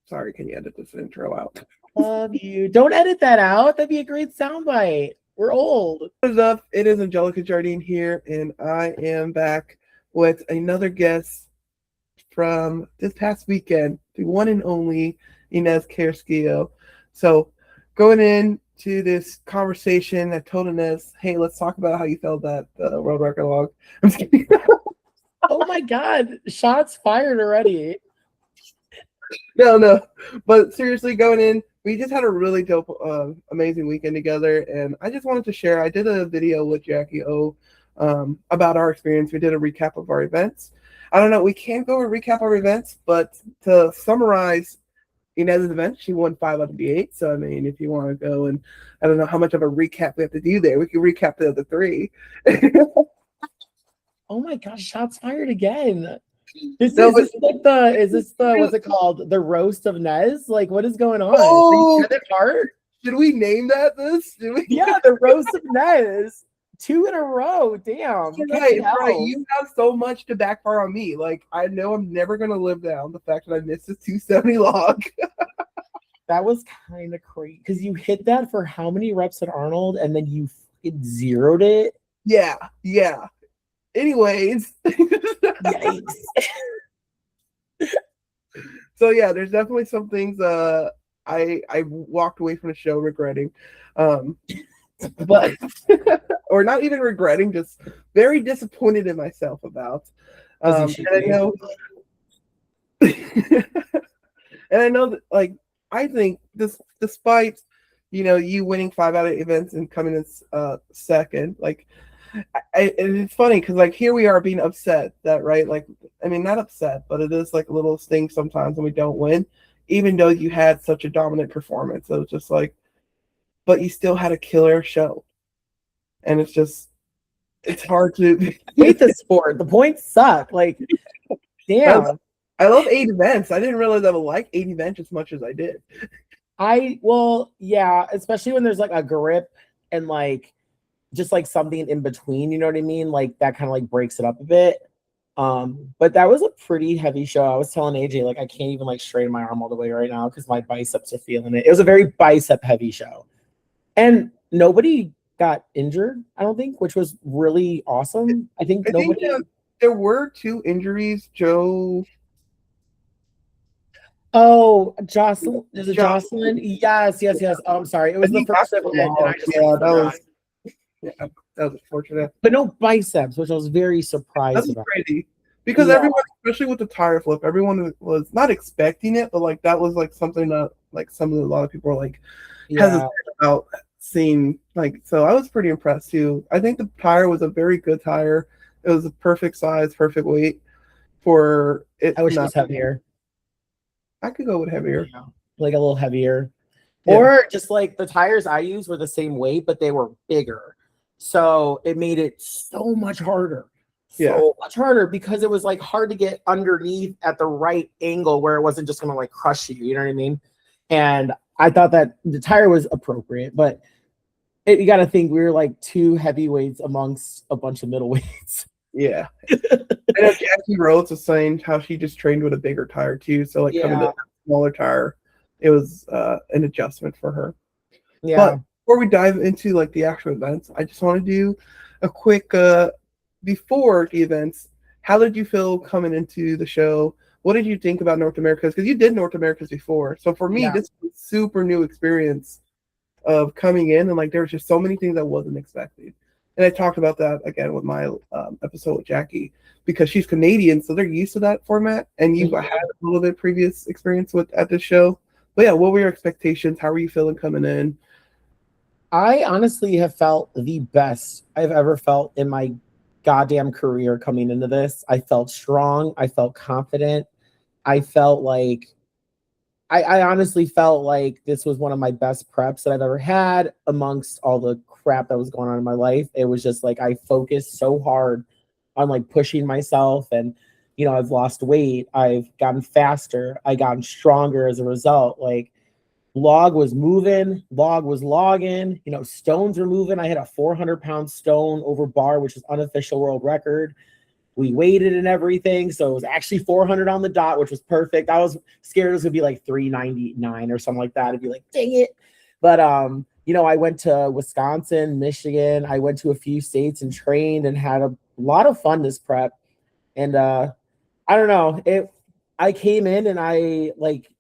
Sorry, can you edit this intro out? Love you. Don't edit that out. That'd be a great soundbite. We're old. What is up? It is Angelica Jardine here, and I am back with another guest from this past weekend, the one and only Inez Carrasquillo. So, going into this conversation, I told Inez, "Hey, let's talk about how you felt that world record log." I'm just kidding. Oh my God. Shots fired already. No. But seriously, going in, we just had a really dope, amazing weekend together. And I just wanted to share, I did a video with Jackie O about our experience. We did a recap of our events. I don't know, we can't go and recap our events, but to summarize Inez's event, she won 5 out of the 8. So, I mean, if you want to go and, I don't know how much of a recap we have to do there. We can recap the other 3. Oh my gosh, shots fired again. Is this what's it called? The roast of Nez? Like, what is going on? Oh, is it hard? Should we name that this? Yeah, the roast of Nez. 2 in a row. Damn. Right. You have so much to backfire on me. Like, I know I'm never gonna live down the fact that I missed this 270 log. That was kind of crazy because you hit that for how many reps at Arnold and then you zeroed it. Yeah. Anyways. Yikes. So yeah, there's definitely some things I walked away from the show regretting. But or not even regretting, just very disappointed in myself about. And I know and I know that, like, I think this, despite you winning 5 out of 8 events and coming in second, like, and it's funny because, like, here we are being upset that, right? Like, I mean, not upset, but it is like a little sting sometimes when we don't win, even though you had such a dominant performance. So it's just like, but you still had a killer show, and it's hard to hate the sport. The points suck. Like, damn. I love 8 events. I didn't realize I would like 8 events as much as I did. Yeah, especially when there's like a grip and like just like something in between, you know what I mean? Like that kind of like breaks it up a bit. But that was a pretty heavy show. I was telling AJ, like, I can't even like straighten my arm all the way right now because my biceps are feeling it. It was a very bicep heavy show. And nobody got injured, I don't think, which was really awesome. I think there were 2 injuries, Joe. Oh, Jocelyn. Is it Jocelyn? Yes. Oh, I'm sorry. It was the first event. That was unfortunate. But no biceps, which I was very surprised about. Crazy. Because everyone, especially with the tire flip, everyone was not expecting it, but like that was like something that like a lot of people were like hesitant about seeing. Like, so I was pretty impressed too. I think the tire was a very good tire. It was a perfect size, perfect weight for it. I wish it was heavier. I could go with heavier. Yeah. Like a little heavier. Yeah. Or just like the tires I used were the same weight, but they were bigger. So it made it so much harder. So much harder because it was like hard to get underneath at the right angle where it wasn't just going to like crush you. You know what I mean? And I thought that the tire was appropriate, but you got to think we were like 2 heavyweights amongst a bunch of middleweights. Yeah. I know Jackie Rhodes was saying how she just trained with a bigger tire too. So like coming to a smaller tire, it was an adjustment for her. Yeah. But before we dive into like the actual events, I just want to do a quick before the events. How did you feel coming into the show? What did you think about North Americas? Because you did North Americas before. So for me, this was a super new experience of coming in, and like there was just so many things I wasn't expecting. And I talked about that again with my episode with Jackie, because she's Canadian, so they're used to that format, and you've had a little bit previous experience at this show. But yeah, what were your expectations? How were you feeling coming in? I honestly have felt the best I've ever felt in my goddamn career coming into this. I felt strong. I felt confident. I felt like I honestly felt like this was one of my best preps that I've ever had amongst all the crap that was going on in my life. It was just like I focused so hard on like pushing myself, and I've lost weight. I've gotten faster. I gotten stronger as a result. Like, log was moving, log was logging, stones were moving. I had a 400-pound stone over bar, which is unofficial world record. We waited and everything. So it was actually 400 on the dot, which was perfect. I was scared it was gonna be like 399 or something like that. I'd be like, dang it. But you know, I went to Wisconsin, Michigan. I went to a few states and trained and had a lot of fun this prep. And I don't know. I came in and I like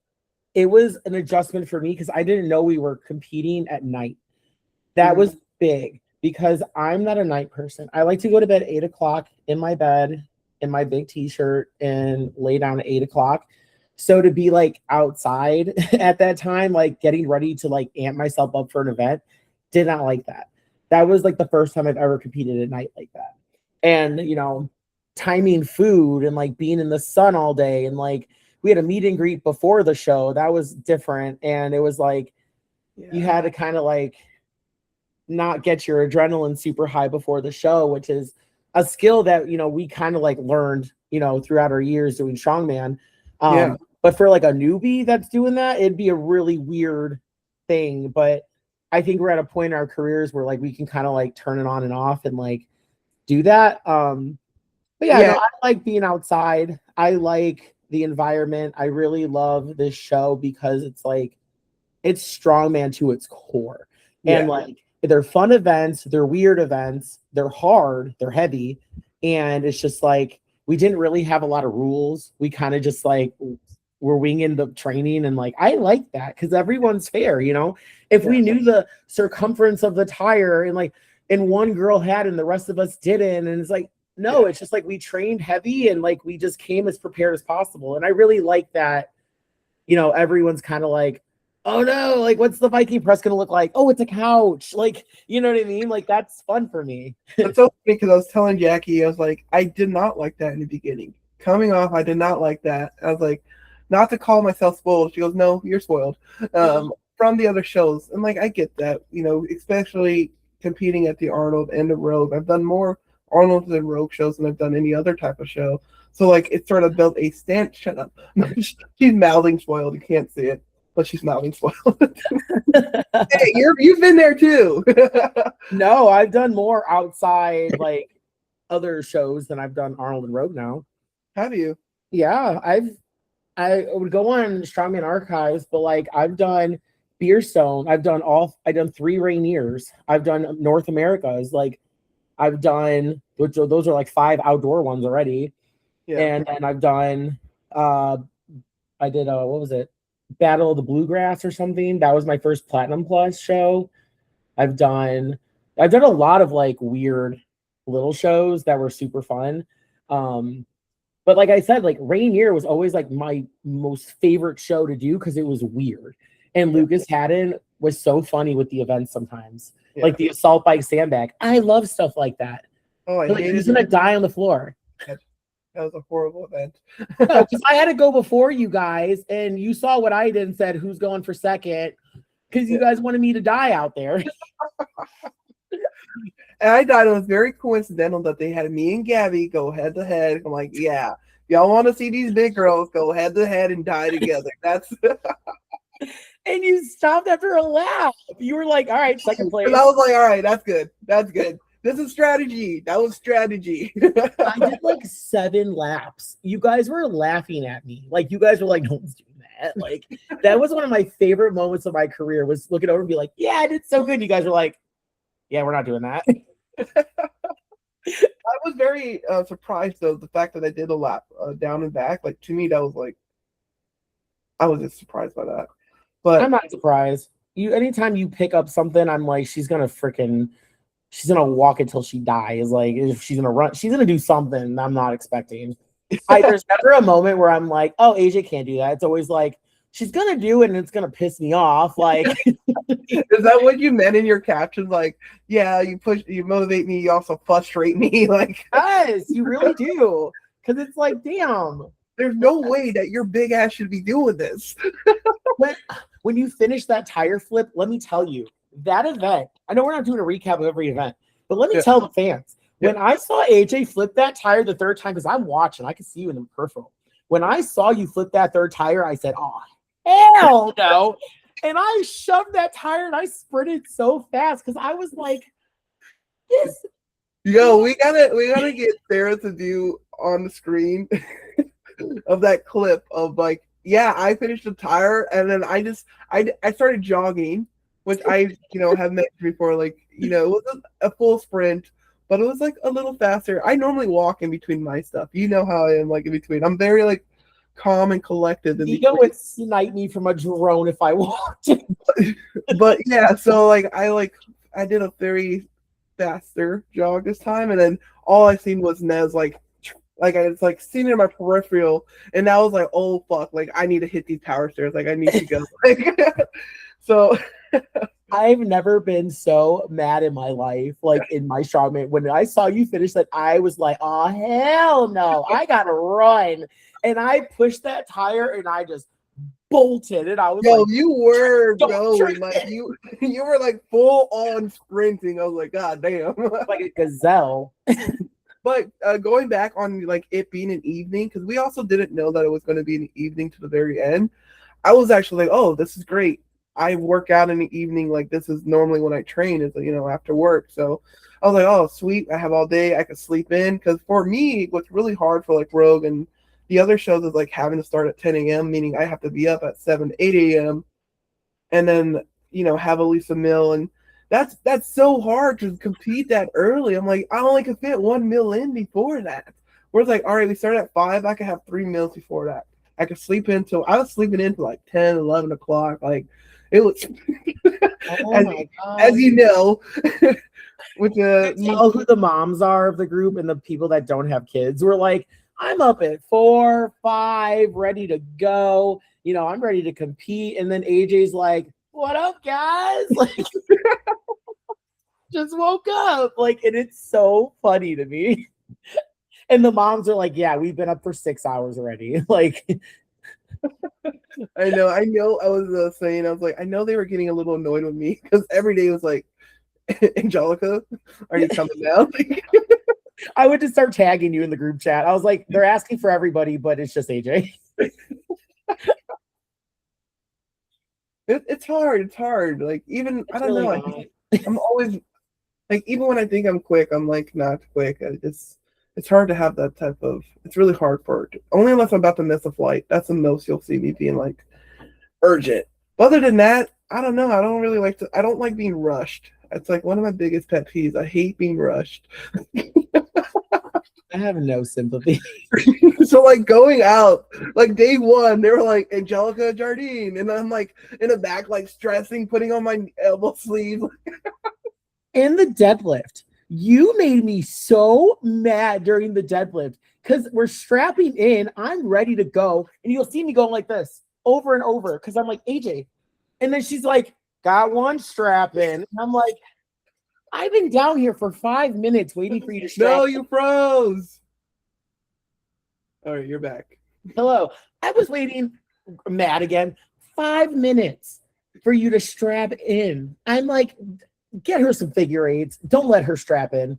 it was an adjustment for me because I didn't know we were competing at night. That was big because I'm not a night person. I like to go to bed 8 o'clock in my bed in my big t-shirt and lay down at 8 o'clock. So to be like outside at that time, like getting ready to like amp myself up for an event, did not like that. That was like the first time I've ever competed at night like that. And, you know, timing food and like being in the sun all day. And like we had a meet and greet before the show. That was different. And it was like, you had to kind of like not get your adrenaline super high before the show, which is a skill that, you know, we kind of like learned, you know, throughout our years doing strongman. But for like a newbie that's doing that, it'd be a really weird thing. But I think we're at a point in our careers where like we can kind of like turn it on and off and like do that. But yeah, no, I like being outside. I like the environment. I really love this show because it's like it's strongman to its core. And like they're fun events, they're weird events, they're hard, they're heavy, and it's just like we didn't really have a lot of rules. We kind of just like we're winging the training, and like I like that because everyone's fair, you know. If we knew the circumference of the tire and one girl had and the rest of us didn't, and it's like no, it's just like we trained heavy and like we just came as prepared as possible. And I really like that, you know, everyone's kind of like, oh no, like what's the Viking press gonna look like? Oh, it's a couch. Like, you know what I mean? Like that's fun for me. That's so funny because I was telling Jackie, I was like, I did not like that in the beginning. Coming off, I did not like that. I was like, not to call myself spoiled. She goes, no, you're spoiled. From the other shows. And like I get that, you know, especially competing at the Arnold and the Rogue. I've done more Arnold and Rogue shows than I've done any other type of show. So like it sort of built a stand. Shut up. She's mouthing spoiled. You can't see it, but she's mouthing spoiled. Hey, you've been there too. No, I've done more outside like other shows than I've done Arnold and Rogue now. Have you? Yeah, I would go on Strongman Archives, but like I've done Beerstone, I've done 3 Rainiers, I've done North Americas, like I've done those are like 5 outdoor ones already. And I've done I did what was it? Battle of the Bluegrass or something. That was my first Platinum Plus show. I've done a lot of like weird little shows that were super fun. But like I said, like Rainier was always like my most favorite show to do because it was weird. And Lucas Haddon was so funny with the events sometimes. Like the assault bike sandbag. I love stuff like that. Oh, I like he's gonna die on the floor. That was a horrible event. No, because I had to go before you guys, and you saw what I did and said, who's going for second? Because you guys wanted me to die out there. And I thought it was very coincidental that they had me and Gabby go head to head. I'm like, yeah, y'all want to see these big girls go head to head and die together. That's. And you stopped after a lap. You were like, all right, second place. And I was like, all right, that's good. That's good. This is strategy. That was strategy. I did like 7 laps. You guys were laughing at me. Like, you guys were like, no one's doing that. Like, that was one of my favorite moments of my career was looking over and be like, yeah, I did so good. You guys were like, yeah, we're not doing that. I was very surprised, though, the fact that I did a lap down and back. Like, to me, that was like, I was just surprised by that. But I'm not surprised. Anytime you pick up something, I'm like, she's gonna walk until she dies. Like, if she's gonna run, she's gonna do something I'm not expecting. There's never a moment where I'm like, oh, AJ can't do that. It's always like, she's gonna do it and it's gonna piss me off. Like, is that what you meant in your captions? Like, yeah, you motivate me, you also frustrate me. Like, yes, you really do. Because it's like, damn. There's no way that your big ass should be doing this. When you finish that tire flip, let me tell you, that event, I know we're not doing a recap of every event, but let me tell the fans, when I saw AJ flip that tire the 3rd time, because I'm watching, I can see you in the peripheral. When I saw you flip that 3rd tire, I said, oh, hell no. And I shoved that tire and I sprinted so fast because I was like, Yo, we gotta get Sarah to do on the screen of that clip of like, yeah, I finished the tire and then I started jogging, which I have mentioned before. Like, it wasn't a full sprint, but it was like a little faster. I normally walk in between my stuff. You know how I am, like in between. I'm very like calm and collected. Ego would snipe me from a drone if I walked. But yeah, so like I did a very faster jog this time, and then all I seen was Nez like I was like seen it in my peripheral, and I was like, oh fuck, like I need to hit these power stairs, like I need to go. So I've never been so mad in my life, like in my strongman. When I saw you finish that, I was like, oh hell no, I gotta run. And I pushed that tire and I just bolted, and I was like, you were going like you were like full on sprinting. I was like, god damn. Like a gazelle. But going back on like it being an evening, because we also didn't know that it was going to be an evening to the very end. I was actually like, oh, this is great. I work out in the evening, like this is normally when I train, is after work. So I was like, oh sweet, I have all day, I could sleep in. Because for me, what's really hard for like Rogue and the other shows is like having to start at 10 a.m., meaning I have to be up at 7, 8 a.m. and then have at least a meal, and that's so hard to compete that early. I'm like, I only could fit 1 meal in before that. Whereas like, all right, we start at 5, I could have 3 meals before that. I could sleep until I was sleeping in till like 10, 11 o'clock. Like it was as you know, with the know who the moms are of the group and the people that don't have kids. We're like, I'm up at 4, 5, ready to go. I'm ready to compete. And then AJ's like, what up, guys? Like, just woke up. Like, and it's so funny to me. And the moms are like, yeah, we've been up for 6 hours already. Like, I know. I was saying, I was like, I know they were getting a little annoyed with me because every day was like, Angelica, are you coming down? I would just start tagging you in the group chat. I was like, they're asking for everybody, but it's just AJ. It's hard. It's hard. Like even I don't really know. I'm always like, even when I think I'm quick, I'm like not quick. It's hard to have that type of. It's really hard for it. Only unless I'm about to miss a flight. That's the most you'll see me being like urgent. But other than that, I don't know. I don't really like to. I don't like being rushed. It's like one of my biggest pet peeves. I hate being rushed. I have no sympathy. So like going out, like day one, they were like Angelica Jardine, and I'm like in the back, like stressing, putting on my elbow sleeve. In the deadlift, you made me so mad during the deadlift because we're strapping in. I'm ready to go, and you'll see me going like this over and over because I'm like, AJ, and then she's like, got one strap in, and I'm like, I've been down here for 5 minutes waiting for you to strap. No, you froze. All right, you're back. Hello. I was waiting, mad again, 5 minutes for you to strap in. I'm like, get her some figure eights. Don't let her strap in.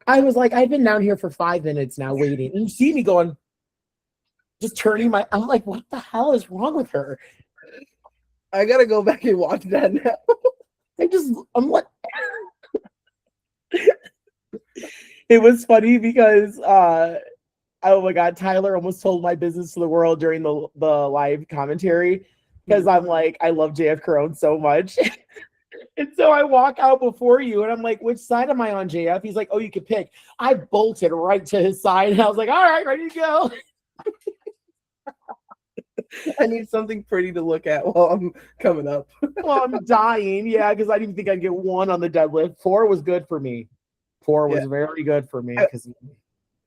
I was like, I've been down here for 5 minutes now waiting. And you see me going, just turning my, I'm like, what the hell is wrong with her? I got to go back and watch that now. I'm like, it was funny because, oh my God, Tyler almost told my business to the world during the live commentary because I'm like, I love JF Carone so much. And so I walk out before you and I'm like, which side am I on, JF? He's like, oh, you can pick. I bolted right to his side and I was like, all right, ready to go. I need something pretty to look at while I'm coming up. Well, I'm dying. Yeah, because I didn't think I'd get 1 on the deadlift. 4 was good for me. 4 was very good for me.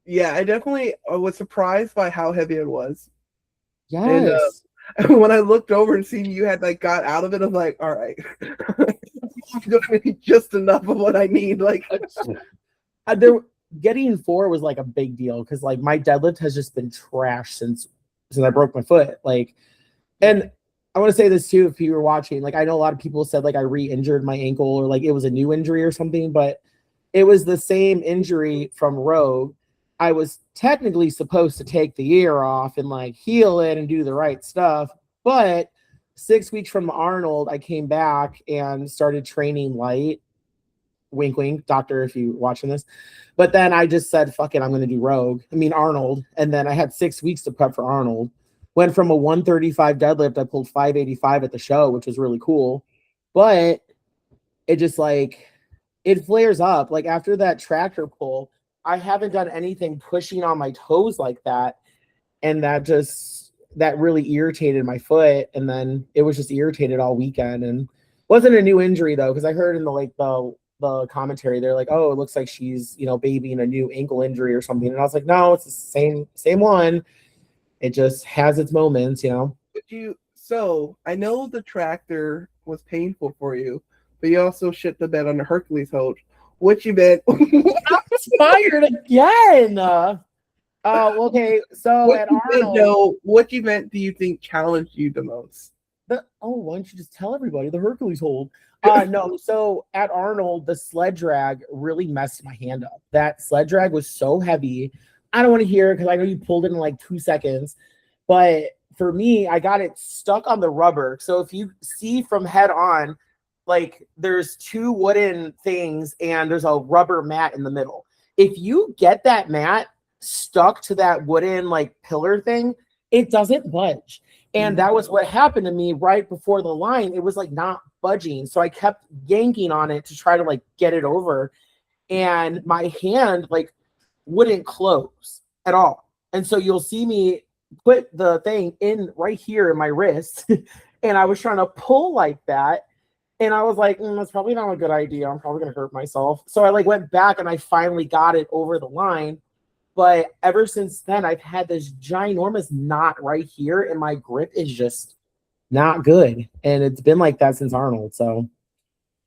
Yeah, I definitely was surprised by how heavy it was. Yes. And when I looked over and seen you had like got out of it, I'm like, all right, just enough of what I need. Like, getting 4 was like a big deal because like my deadlift has just been trash since I broke my foot. Like, and I want to say this too, if you were watching, like I know a lot of people said like I re-injured my ankle or like it was a new injury or something, but it was the same injury from Rogue. I was technically supposed to take the year off and like heal it and do the right stuff. But 6 weeks from Arnold, I came back and started training light. Wink, wink, doctor, if you're watching this. But then I just said, fuck it, I'm going to do Arnold. And then I had 6 weeks to prep for Arnold. Went from a 135 deadlift, I pulled 585 at the show, which was really cool. But it just like, it flares up. Like after that tractor pull, I haven't done anything pushing on my toes like that. And that really irritated my foot. And then it was just irritated all weekend. And wasn't a new injury though, because I heard in the commentary, they're like, oh, it looks like she's, babying a new ankle injury or something. And I was like, no, it's the same one. It just has its moments, So I know the tractor was painful for you, but you also shit the bed on the Hercules hold. What you bet? I'm inspired again. Okay. So at Arnold, what event do you think challenged you the most? Why don't you just tell everybody the Hercules hold? No. So at Arnold, the sled drag really messed my hand up. That sled drag was so heavy. I don't want to hear it because I know you pulled it in like 2 seconds, but for me, I got it stuck on the rubber. So if you see from head on, like there's 2 wooden things and there's a rubber mat in the middle. If you get that mat stuck to that wooden like pillar thing, it doesn't budge. And that was what happened to me right before the line. It was like not budging. So I kept yanking on it to try to like get it over. And my hand like wouldn't close at all. And so you'll see me put the thing in right here in my wrist. And I was trying to pull like that. And I was like, that's probably not a good idea. I'm probably going to hurt myself. So I like went back and I finally got it over the line. But ever since then, I've had this ginormous knot right here, and my grip is just not good. And it's been like that since Arnold. So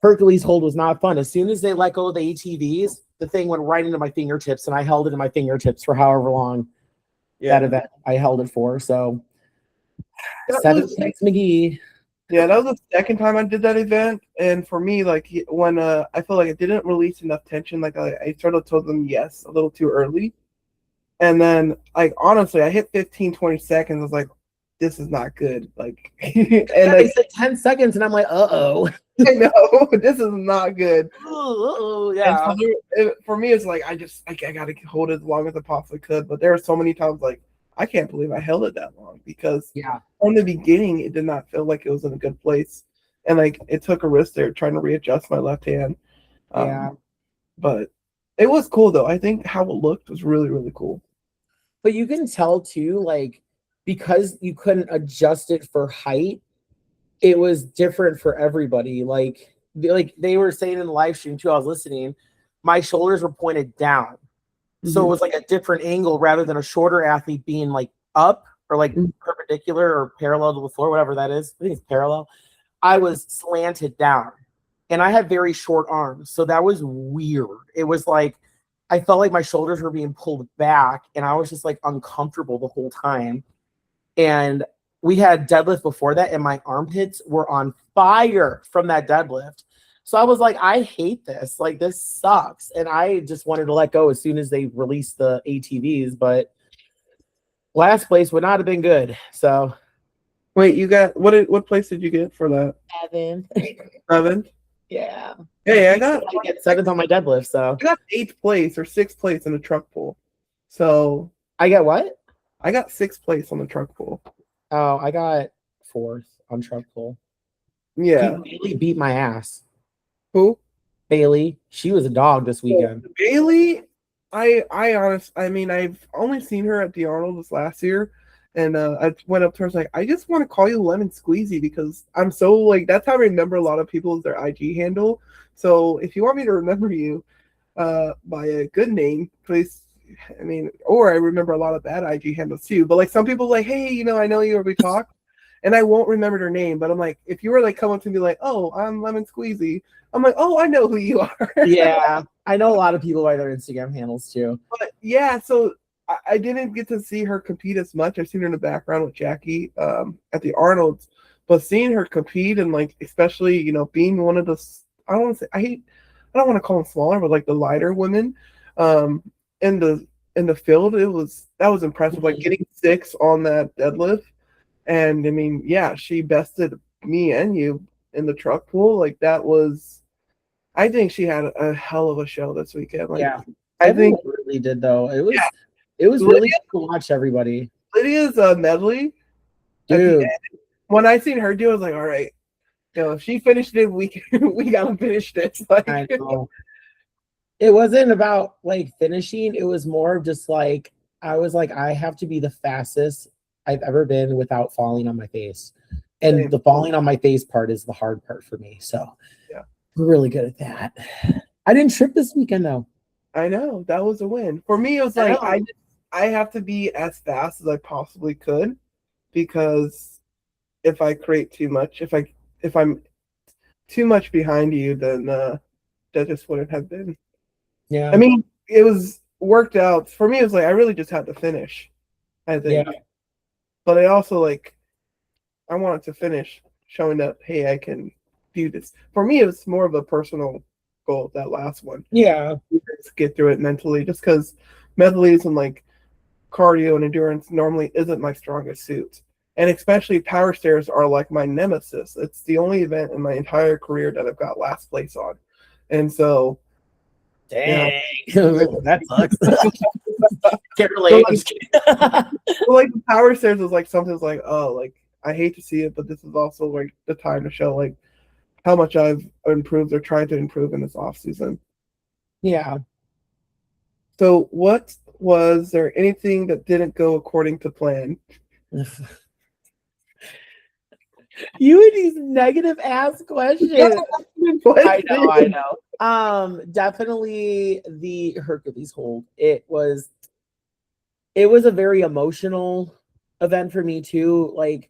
Hercules hold was not fun. As soon as they let go of the ATVs, the thing went right into my fingertips, and I held it in my fingertips for however long that event I held it for. So 7-6 McGee. Yeah, that was the second time I did that event. And for me, like when I felt like it didn't release enough tension, like I sort of told them yes a little too early. And then, like, honestly, I hit 15, 20 seconds. I was like, this is not good. Like, and they said 10 seconds, and I'm like, uh-oh. I know, this is not good. Yeah. So for me, it's like, I got to hold it as long as I possibly could. But there are so many times, like, I can't believe I held it that long. Because from the beginning, it did not feel like it was in a good place. And, like, it took a risk there trying to readjust my left hand. But it was cool, though. I think how it looked was really, really cool. But you can tell, too, like, because you couldn't adjust it for height, it was different for everybody. Like they were saying in the live stream, too, I was listening, my shoulders were pointed down. So it was like a different angle rather than a shorter athlete being, like, up or, like, perpendicular or parallel to the floor, whatever that is. I think it's parallel. I was slanted down. And I had very short arms. So that was weird. It was like, I felt like my shoulders were being pulled back and I was just like uncomfortable the whole time. And we had deadlift before that and my armpits were on fire from that deadlift. So I was like, I hate this. Like, this sucks. And I just wanted to let go as soon as they released the ATVs. But last place would not have been good. So. Wait, you got, what place did you get for that? 7th. 7th? Yeah. Hey, I got 7th on my deadlift. So I got 8th place or 6th place in the truck pull. So I got what? I got 6th place on the truck pull. Oh, I got 4th on truck pull. Yeah. Bailey beat my ass. Who? Bailey. She was a dog this weekend. Bailey, I mean, I've only seen her at the Arnold this last year. And I went up to her, I was like, I just want to call you Lemon Squeezy because I'm so, like, that's how I remember a lot of people is their IG handle. So if you want me to remember you by a good name, please, I mean, or I remember a lot of bad IG handles too. But, like, some people like, hey, I know you, or we talk, and I won't remember their name. But I'm like, if you were, like, coming to me like, oh, I'm Lemon Squeezy, I'm like, oh, I know who you are. Yeah, I know a lot of people by their Instagram handles too. But, yeah, so I didn't get to see her compete as much. I've seen her in the background with Jackie at the Arnold's, but seeing her compete and, like, especially, being one of the, I don't want to say, I don't want to call them smaller, but, like, the lighter women in the field, that was impressive. Like, getting 6 on that deadlift. And I mean, yeah, she bested me and you in the truck pool. Like, that was I think she had a hell of a show this weekend. Like, yeah, I think really did though. It was Lydia, really cool to watch everybody. Lydia's medley at the Dude, end. When I seen her do, I was like, all right, if she finished it, we gotta finish this. Like, I know. It wasn't about like finishing. It was more of just like I was like, I have to be the fastest I've ever been without falling on my face. And same. the falling on my face part is the hard part for me. So Yeah, we're really good at that. I didn't trip this weekend though. I know that was a win for me. It was like I have to be as fast as I possibly could, because if I create too much, if I'm too much behind you, then that just wouldn't have been. Yeah. I mean, it was worked out for me. It was like I really just had to finish, I think. Yeah. But I also like I wanted to finish showing that, hey, I can do this. For me, it was more of a personal goal, that last one. Yeah. Just get through it mentally, just because medleys and like cardio and endurance normally isn't my strongest suit. And especially power stairs are like my nemesis. It's the only event in my entire career that I've got last place on. And so, dang, that sucks. Can't relate. So like the power stairs was like something like, oh, like I hate to see it, but this is also like the time to show like how much I've improved or tried to improve in this off season. Yeah. So was there anything that didn't go according to plan? You and these negative ass questions. I know. Definitely the Hercules hold. It was a very emotional event for me too. Like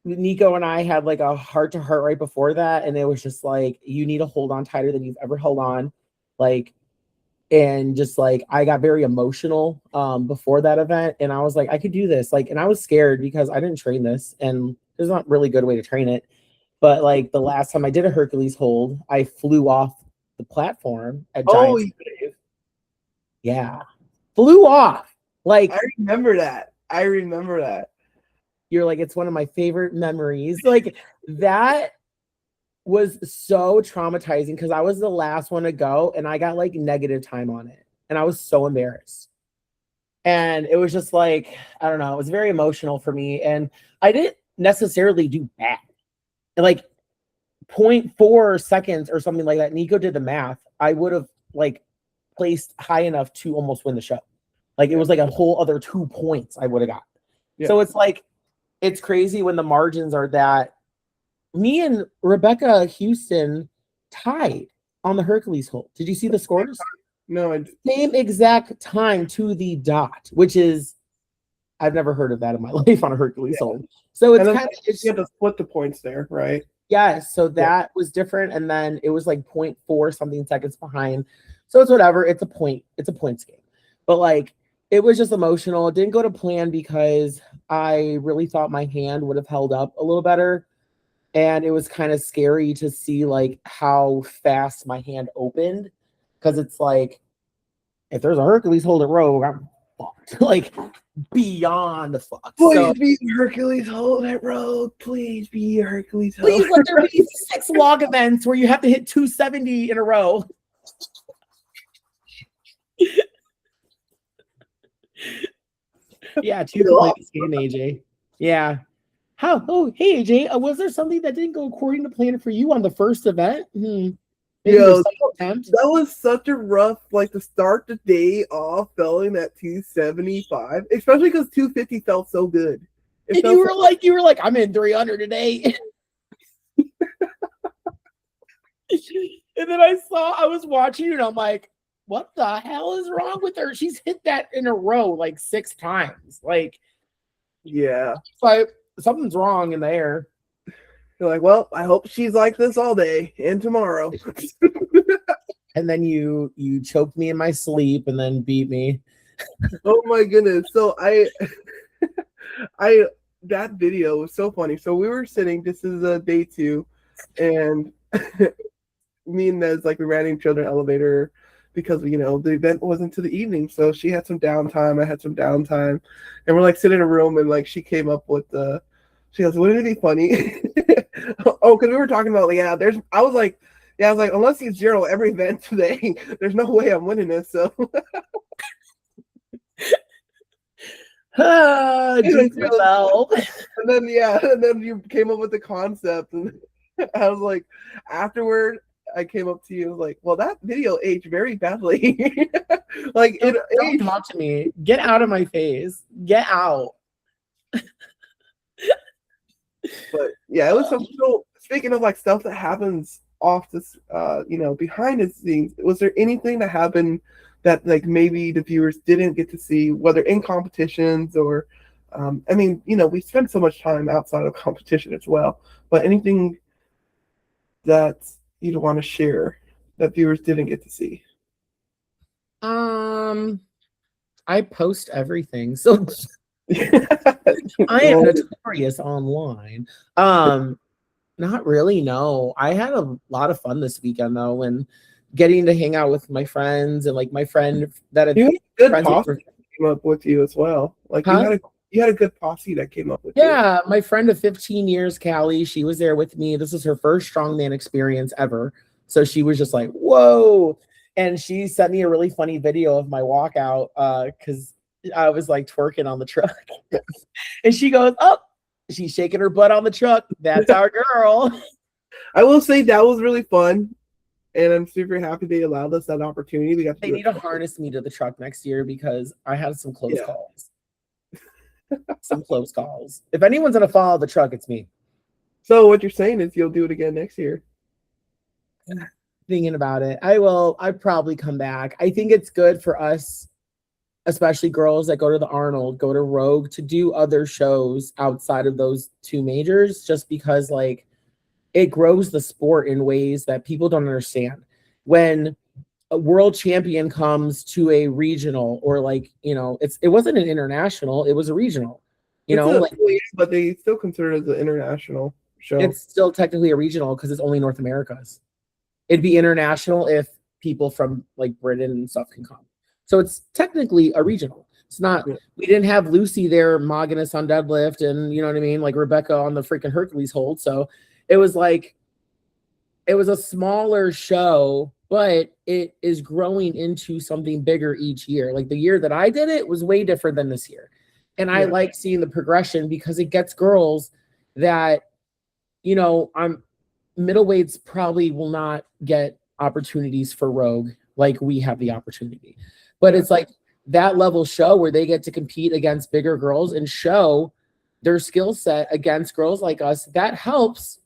Nico and I had like a heart to heart right before that, and it was just like, you need to hold on tighter than you've ever held on. Like, and just like I got very emotional before that event, and I was like, I could do this. Like, and I was scared because I didn't train this, and there's not really a good way to train it. But like the last time I did a Hercules hold, I flew off the platform at Giants. Yeah, flew off. Like, I remember that. You're like, it's one of my favorite memories. Like, that was so traumatizing because I was the last one to go and I got like negative time on it. And I was so embarrassed. And it was just like, I don't know, it was very emotional for me. And I didn't necessarily do bad. Like 0.4 seconds or something like that. Nico did the math. I would have like placed high enough to almost win the show. Like it was like a whole other 2 points I would have got. Yeah. So it's like, it's crazy when the margins are that. Me and Rebecca Houston tied on the Hercules hold. Did you see the scores? No. Same exact time to the dot, which is, I've never heard of that in my life on a Hercules hold. So it's kind of, you have to split the points there, right? Yeah, so that was different, and then it was like 0.4 something seconds behind. So it's whatever. It's a points game. But like, it was just emotional. It didn't go to plan because I really thought my hand would have held up a little better. And it was kind of scary to see like how fast my hand opened, because it's like, if there's a Hercules hold at Rogue, I'm fucked. Like beyond fucked. Please be Hercules hold at Rogue. Please be Hercules hold. Please let there be 6 log events where you have to hit 270 in a row. Yeah, 2 points game, AJ. Yeah. How? Oh, hey AJ, was there something that didn't go according to plan for you on the first event? Yo, that was such a rough, like to start the day off feeling at 275, especially because 250 felt so good. And you were like, I'm in 300 today. And then I was watching you and I'm like, what the hell is wrong with her? She's hit that in a row like 6 times. Like, yeah. Like, something's wrong in the air. You're like, well, I hope she's like this all day and tomorrow. And then you choked me in my sleep and then beat me. Oh my goodness. So that video was so funny. So we were sitting, this is day 2, and me and Nez, like, we ran into each other in the elevator because, you know, the event wasn't to the evening. So she had some downtime, I had some downtime, and we're like sitting in a room, and like she came up with she goes, wouldn't it be funny? Oh, because we were talking about, like, I was like, Yeah, I was like, unless he's zero every event today, there's no way I'm winning this. So jinx myself. And then you came up with the concept, and I was like, afterward, I came up to you, I was like, well, that video aged very badly. Like don't talk to me. Get out of my face. Get out. But yeah, it was some. So speaking of like stuff that happens off this, behind the scenes, was there anything that happened that like maybe the viewers didn't get to see, whether in competitions or, I mean, we spend so much time outside of competition as well, but anything that you'd want to share that viewers didn't get to see? I post everything, so I am notorious online. Not really, no. I had a lot of fun this weekend though, and getting to hang out with my friends and like my friend that you had good posse came up with you as well. Like you had a good posse that came up with you. Yeah, my friend of 15 years, Callie, she was there with me. This was her first strongman experience ever. So she was just like, whoa. And she sent me a really funny video of my walkout because I was like twerking on the truck. And she goes, oh, she's shaking her butt on the truck. That's our girl. I will say that was really fun. And I'm super happy they allowed us that opportunity. They need to harness me to the truck next year because I had some close calls. Some close calls. If anyone's going to follow the truck, it's me. So what you're saying is you'll do it again next year? Thinking about it. I will. I'd probably come back. I think it's good for us, especially girls that go to the Arnold, go to Rogue, to do other shows outside of those two majors, just because like it grows the sport in ways that people don't understand. When a world champion comes to a regional, or like, it wasn't an international, it was a regional, but they still consider it as an international show. It's still technically a regional because it's only North America's. It'd be international if people from like Britain and stuff can come. So it's technically a regional. It's not, we didn't have Lucy there mogging us on deadlift and you know what I mean? Like Rebecca on the freaking Hercules hold. So it was like, it was a smaller show, but it is growing into something bigger each year. Like the year that I did it was way different than this year. And I like seeing the progression because it gets girls that, middleweights probably will not get opportunities for Rogue like we have the opportunity. But it's like that level show where they get to compete against bigger girls and show their skill set against girls like us. That helps,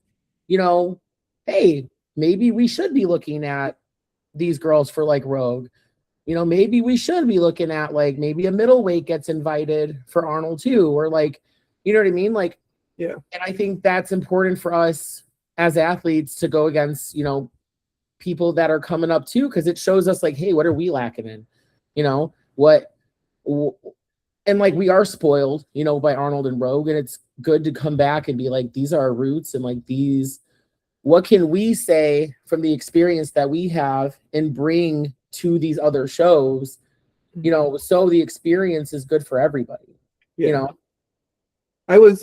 hey, maybe we should be looking at these girls for like Rogue. Maybe we should be looking at like maybe a middleweight gets invited for Arnold too, or like, you know what I mean? Like, yeah. And I think that's important for us as athletes to go against, people that are coming up too, because it shows us like, hey, what are we lacking in? And like we are spoiled, by Arnold and Rogue, and it's good to come back and be like, these are our roots, and like what can we say from the experience that we have and bring to these other shows, so the experience is good for everybody. I was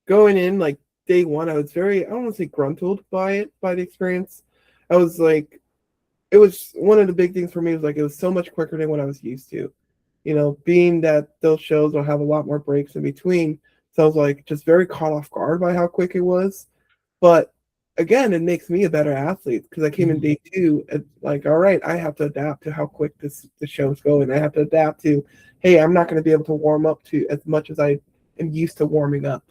going in like day one, I was very, I don't want to say gruntled by the experience. I was like, it was one of the big things for me was like, it was so much quicker than what I was used to, being that those shows will have a lot more breaks in between. So I was like, just very caught off guard by how quick it was. But again, it makes me a better athlete because I came in day two and like, all right, I have to adapt to how quick the show's going. I have to adapt to, hey, I'm not going to be able to warm up to as much as I am used to warming up.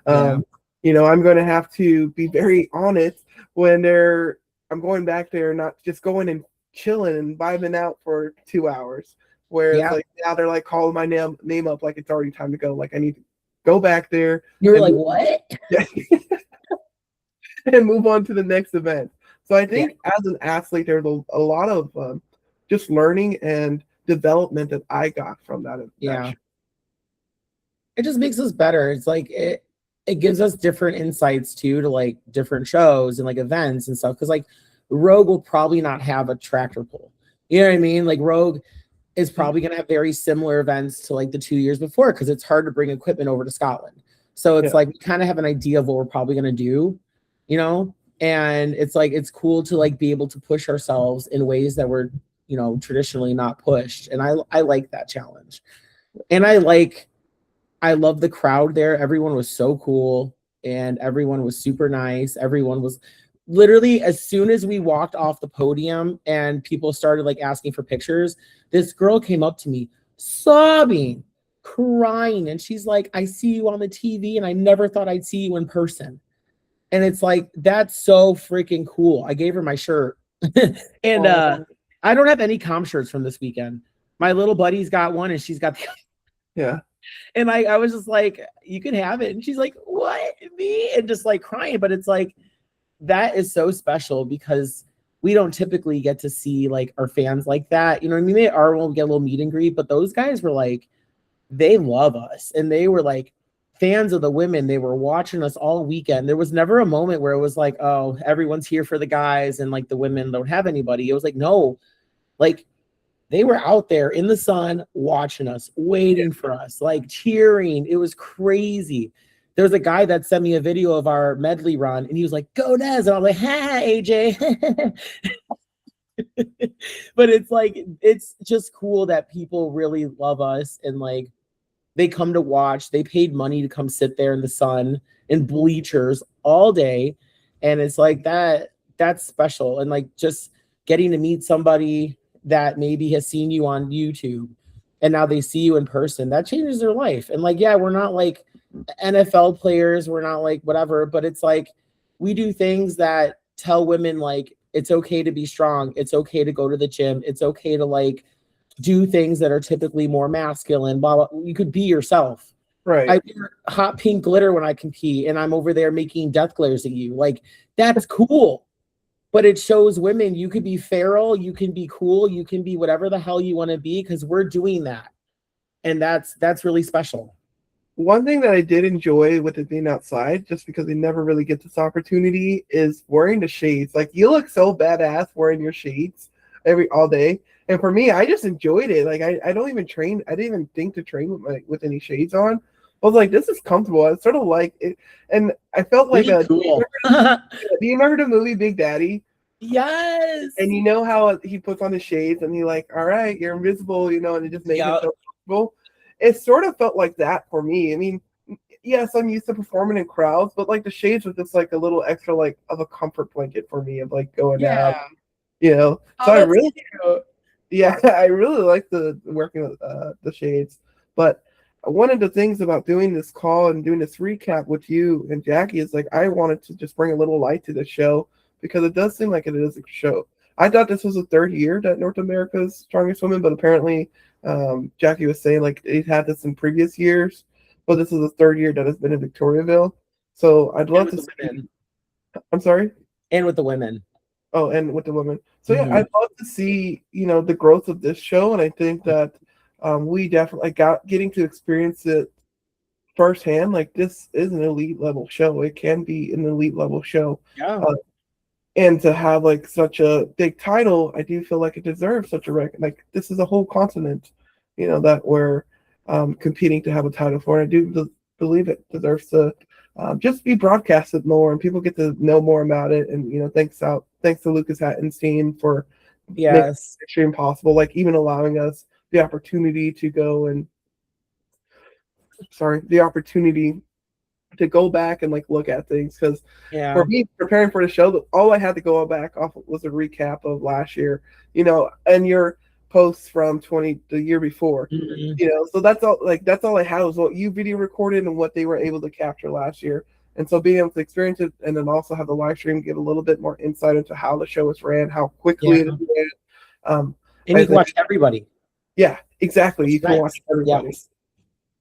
I'm going to have to be very honest when I'm going back there, not just going and chilling and vibing out for 2 hours. Where it's like now they're like calling my name up like it's already time to go. Like I need to go back there. You're like, what? And move on to the next event. So I think as an athlete, there's a lot of just learning and development that I got from that. It just makes us better. It's like it gives us different insights too, to like different shows and like events and stuff. Because like Rogue will probably not have a tractor pull. You know what I mean? Like Rogue is probably going to have very similar events to like the 2 years before because it's hard to bring equipment over to Scotland. So it's like we kind of have an idea of what we're probably going to do, And it's like, it's cool to like be able to push ourselves in ways that were, you know, traditionally not pushed. And I like that challenge. And I love the crowd there. Everyone was so cool and everyone was super nice. Everyone was literally, as soon as we walked off the podium and people started like asking for pictures, this girl came up to me sobbing, crying. And she's like, I see you on the TV and I never thought I'd see you in person. And it's like, that's so freaking cool. I gave her my shirt. And I don't have any comp shirts from this weekend. My little buddy's got one and she's got the yeah. And I was just like, you can have it. And she's like, what? Me? And just like crying. But it's like, that is so special because we don't typically get to see like our fans like that. You know what I mean? They are, we'll get a little meet and greet, but those guys were like, they love us. And they were like fans of the women. They were watching us all weekend. There was never a moment where it was like, oh, everyone's here for the guys and like the women don't have anybody. It was like, no, like they were out there in the sun watching us, waiting for us, like cheering. It was crazy. There was a guy that sent me a video of our medley run and he was like, go Nez. And I was like, hi, AJ. But it's like, it's just cool that people really love us and like they come to watch. They paid money to come sit there in the sun in bleachers all day. And it's like that's special. And like just getting to meet somebody that maybe has seen you on YouTube and now they see you in person, that changes their life. And like, yeah, we're not like NFL players, we're not like whatever, but it's like we do things that tell women like it's okay to be strong, it's okay to go to the gym, it's okay to like do things that are typically more masculine, blah, blah. You could be yourself. Right. I wear hot pink glitter when I compete and I'm over there making death glares at you. Like that's cool. But it shows women you could be feral, you can be cool, you can be whatever the hell you want to be because we're doing that. And that's really special. One thing that I did enjoy with it being outside, just because we never really get this opportunity, is wearing the shades. Like you look so badass wearing your shades all day. And for me, I just enjoyed it. Like I don't even train. I didn't even think to train with any shades on. I was like, this is comfortable. I sort of like it. And I felt like really cool. Do you remember the movie Big Daddy? Yes. And you know how he puts on the shades and he like, all right, you're invisible, you know, and it just makes it so comfortable. It sort of felt like that for me. I mean, yes, I'm used to performing in crowds, but like the shades was just like a little extra like of a comfort blanket for me of like going out, you know. So I really I really like the working with the shades. But one of the things about doing this call and doing this recap with you and Jackie is like I wanted to just bring a little light to the show because it does seem like it is a show. I thought this was the third year that North America's Strongest Woman, but apparently Jackie was saying like it had this in previous years, but this is the third year that it's been in Victoriaville. So I'd love to see. I'm sorry? And with the women. Oh, and with the women. So yeah, I'd love to see, you know, the growth of this show. And I think that we definitely getting to experience it firsthand. Like this is an elite level show. It can be an elite level show. Yeah. And to have like such a big title, I do feel like it deserves such a like this is a whole continent, you know, that we're competing to have a title for. And I do believe it deserves to just be broadcasted more and people get to know more about it. And you know, thanks to Lucas Hatton's team for making it extreme possible, like even allowing us the opportunity to go and to go back and like look at things because for me preparing for the show, all I had to go back off was a recap of last year, you know, and your posts from the year before, you know, so that's all I had was what you video recorded and what they were able to capture last year. And so being able to experience it and then also have the live stream give a little bit more insight into how the show is ran, how quickly it is ran. And you can watch everybody. Yeah, exactly. You can watch everybody.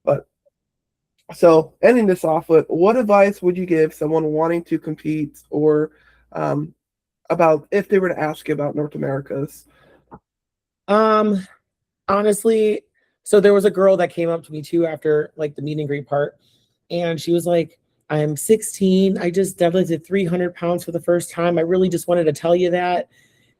But so ending this off with, what advice would you give someone wanting to compete or about if they were to ask you about North America's? Honestly, so there was a girl that came up to me too after like the meet and greet part. And she was like, I'm 16. I just deadlifted 300 pounds for the first time. I really just wanted to tell you that.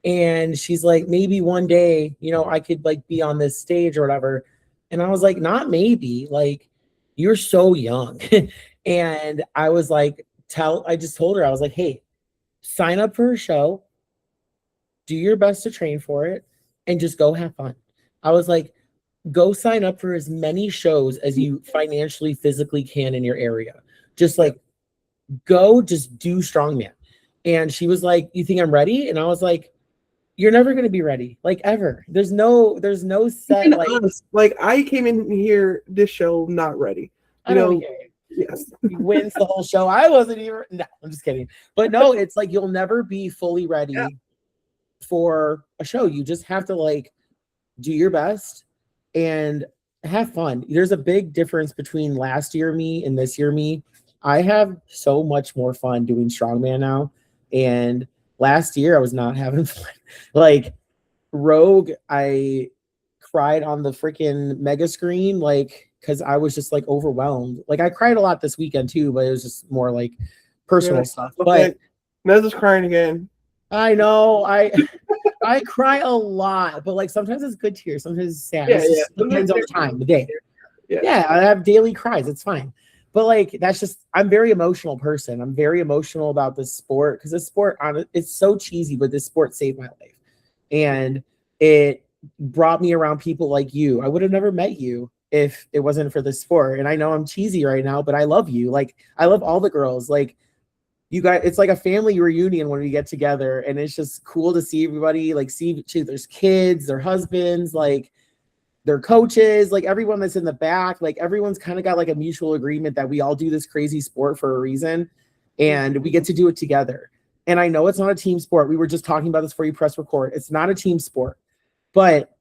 And she's like, maybe one day, you know, I could like be on this stage or whatever. And I was like, not maybe, like, you're so young. And I was like, I just told her, I was like, hey, sign up for a show, do your best to train for it, and just go have fun. I was like, go sign up for as many shows as you financially, physically can in your area. Just like go, just do strongman. And she was like, you think I'm ready? And I was like, you're never going to be ready, like ever. There's no set. Like, honest, like I came in here this show not ready. You know, yes. He wins the whole show. I wasn't even. No, I'm just kidding. But no, it's like you'll never be fully ready for a show. You just have to like do your best and have fun. There's a big difference between last year me and this year me. I have so much more fun doing strongman now. And last year I was not having fun. Like Rogue, I cried on the freaking mega screen, like because I was just like overwhelmed. Like I cried a lot this weekend too, but it was just more like personal stuff. But Nez is crying again. I know. I cry a lot, but like sometimes it's good tears, sometimes it's sad. It depends on the time, the day. Yeah, I have daily cries. It's fine. But like that's just I'm a very emotional person. I'm very emotional about this sport because this sport it's so cheesy, but this sport saved my life. And it brought me around people like you. I would have never met you if it wasn't for this sport. And I know I'm cheesy right now, but I love you. Like I love all the girls. Like you guys, it's like a family reunion when we get together, and it's just cool to see everybody, like see each other's kids, their husbands, like their coaches, like everyone that's in the back, like everyone's kind of got like a mutual agreement that we all do this crazy sport for a reason, and we get to do it together. And I know it's not a team sport. We were just talking about this before you press record. It's not a team sport, but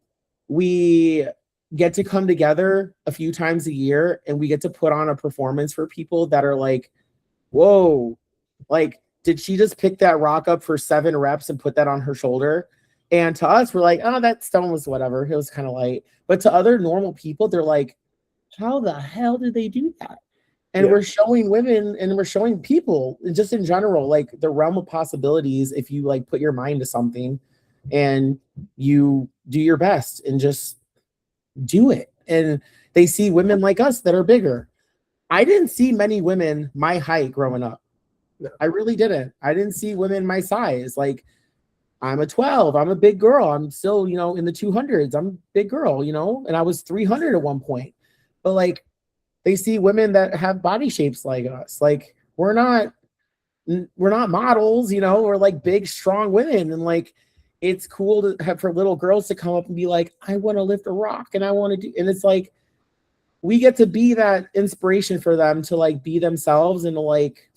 we get to come together a few times a year and we get to put on a performance for people that are like, whoa, like, did she just pick that rock up for 7 reps and put that on her shoulder? And to us, we're like, oh, that stone was whatever. It was kind of light. But to other normal people, they're like, how the hell did they do that? And we're showing women and we're showing people just in general, like the realm of possibilities. If you like put your mind to something and you do your best and just do it. And they see women like us that are bigger. I didn't see many women my height growing up. No. I really didn't. I didn't see women my size. Like I'm a 12. I'm a big girl. I'm still, you know, in the 200s. I'm a big girl, you know, and I was 300 at one point. But like they see women that have body shapes like us. Like we're not models, you know, we're like big, strong women. And like it's cool to have for little girls to come up and be like, I want to lift a rock and I want to do, and it's like we get to be that inspiration for them to like be themselves and to like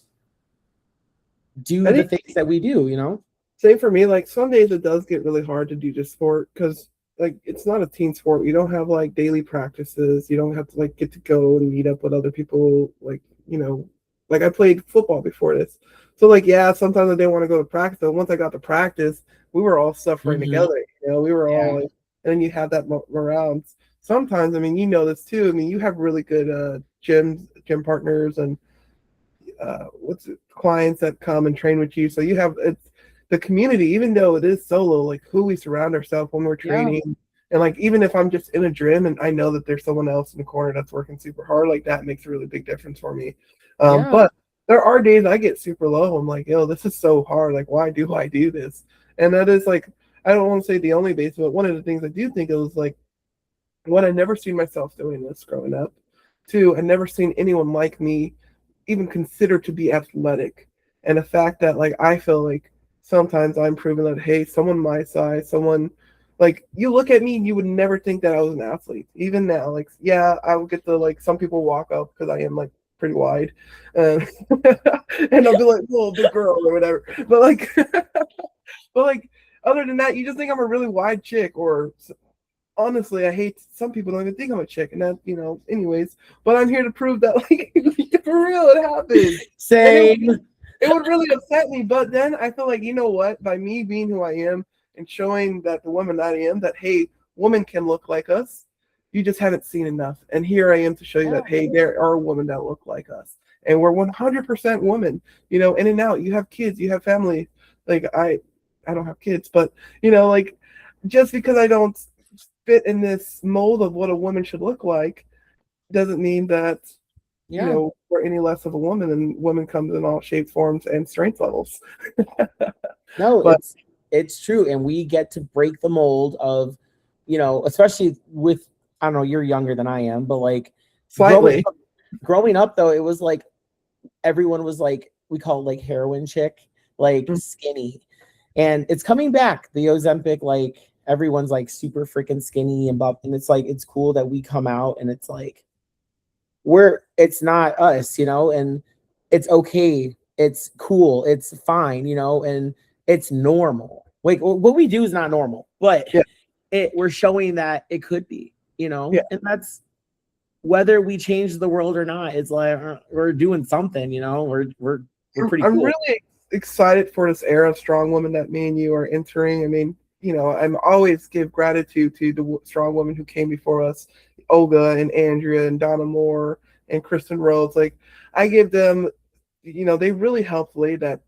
do the things that we do, you know. Same for me. Like some days it does get really hard to do this sport because like it's not a team sport. You don't have like daily practices. You don't have to like get to go and meet up with other people. Like, you know, like I played football before this. So like, yeah, sometimes I didn't want to go to practice. But once I got to practice, we were all suffering together. You know, we were all like, and then you have that morale. Sometimes, I mean, you know this too. I mean, you have really good gym partners and clients that come and train with you. So you have it's the community, even though it is solo, like who we surround ourselves when we're training. And like even if I'm just in a gym and I know that there's someone else in the corner that's working super hard, like that makes a really big difference for me. But there are days I get super low. I'm like, yo, this is so hard. Like, why do I do this? And that is like, I don't want to say the only base, but one of the things I do think it was like, one, I never seen myself doing this growing up. 2, I never seen anyone like me even consider to be athletic. And the fact that like I feel like sometimes I'm proving that, hey, someone my size, someone like you look at me and you would never think that I was an athlete. Even now, like, yeah, I would get the like some people walk up because I am like pretty wide, and I'll be like, "Whoa, big girl" or whatever. But like, other than that, you just think I'm a really wide chick. Or honestly, I hate some people don't even think I'm a chick, and that, you know, anyways. But I'm here to prove that, like, for real, it happens. Same. It would really upset me, but then I feel like, you know what? By me being who I am and showing that the woman that I am, that hey, women can look like us. You just haven't seen enough. And here I am to show you that, hey, there are women that look like us. And we're 100% women, you know, in and out. You have kids, you have family. Like I don't have kids, but, you know, like just because I don't fit in this mold of what a woman should look like doesn't mean that you know, we're any less of a woman, and women comes in all shapes, forms, and strength levels. No, but it's true, and we get to break the mold of, you know, especially with, I don't know, you're younger than I am, but like slightly growing up though, it was like everyone was like, we call it like heroin chick, like skinny, and it's coming back. The Ozempic, like everyone's like super freaking skinny and buff, and it's like it's cool that we come out and it's like it's not us, you know, and it's okay, it's cool, it's fine, you know, and it's normal. Like what we do is not normal, but we're showing that it could be, you know, and that's whether we change the world or not. It's like we're doing something, you know. We're pretty cool. I'm really excited for this era of strong women that me and you are entering. I mean, you know, I'm always give gratitude to the strong women who came before us, Olga and Andrea and Donna Moore and Kristen Rhodes. Like, I give them, you know, they really helped lay that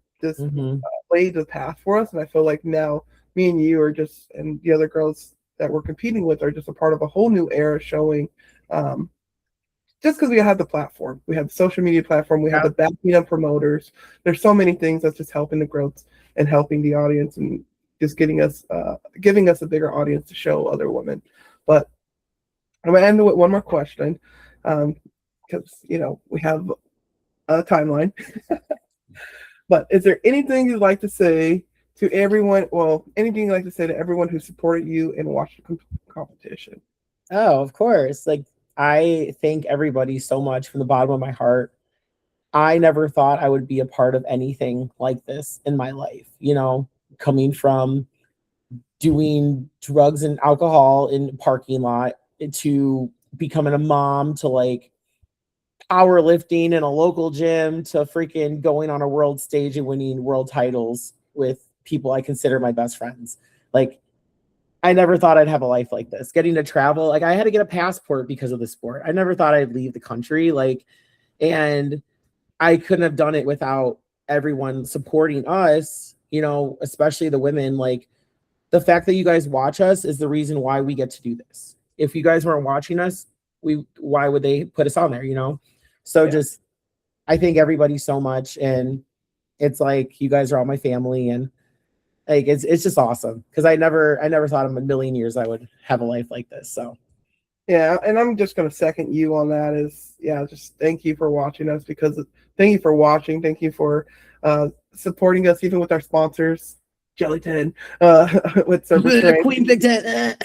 lay the path for us. And I feel like now me and you are just, and the other girls that we're competing with are just a part of a whole new era showing. Just because we have the platform, we have the social media platform, we have the backing of promoters. There's so many things that's just helping the growth and helping the audience and just giving us a bigger audience to show other women. But I'm gonna end with one more question, because you know we have a timeline. But is there anything you'd like to say to everyone? Well, anything you'd like to say to everyone who supported you and watched the competition? Oh, of course. Like, I thank everybody so much from the bottom of my heart. I never thought I would be a part of anything like this in my life, you know, coming from doing drugs and alcohol in the parking lot to becoming a mom to like powerlifting in a local gym to freaking going on a world stage and winning world titles with people I consider my best friends. Like, I never thought I'd have a life like this. Getting to travel, like I had to get a passport because of the sport. I never thought I'd leave the country, like, and I couldn't have done it without everyone supporting us, you know, especially the women. Like, the fact that you guys watch us is the reason why we get to do this. If you guys weren't watching us, why would they put us on there, you know? So just, I thank everybody so much. And it's like, you guys are all my family, and like, it's just awesome. Cause I never thought in a million years I would have a life like this. So yeah, and I'm just going to second you on that. Is just thank you for watching us, because thank you for watching. Thank you for supporting us, even with our sponsors, Jelly 10, with Cerberus Strength. Queen Big Ten.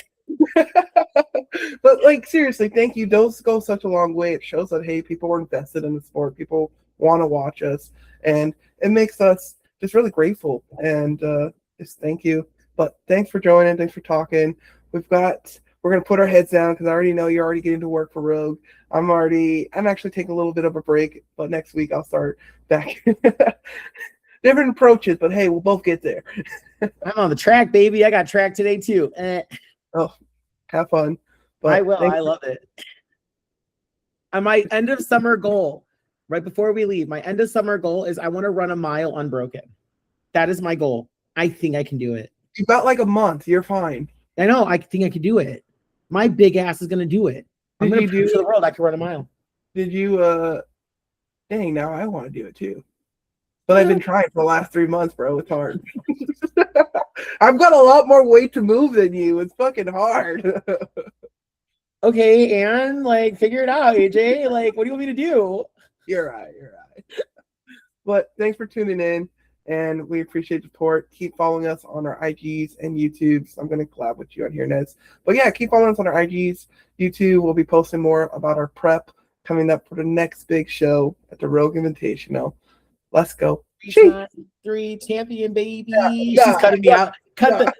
But like, seriously, thank you. Those go such a long way. It shows that, hey, people are invested in the sport. People want to watch us, and it makes us just really grateful. And just thank you. But thanks for joining. Thanks for talking. We're going to put our heads down, because I already know you're already getting to work for Rogue. I'm actually taking a little bit of a break, but next week I'll start back. Different approaches, but hey, we'll both get there. I'm on the track, baby. I got track today too. Oh, have fun. But I will. I love it. And my end of summer goal, right before we leave, my end of summer goal is I want to run a mile unbroken. That is my goal. I think I can do it. You've got like a month. You're fine. I know. I think I can do it. My big ass is going to do it. I'm going to prove to the world I can run a mile. Did you, dang, now I want to do it too. But I've been trying for the last 3 months, bro. It's hard. I've got a lot more weight to move than you. It's fucking hard. Okay, and like, figure it out, AJ. Like, what do you want me to do? You're right. But thanks for tuning in, and we appreciate the support. Keep following us on our IGs and YouTubes. I'm going to collab with you on here, Nez. But yeah, keep following us on our IGs. YouTube, we'll be posting more about our prep coming up for the next big show at the Rogue Invitational. Let's go. 3 champion, baby. She's cutting me out. Cut.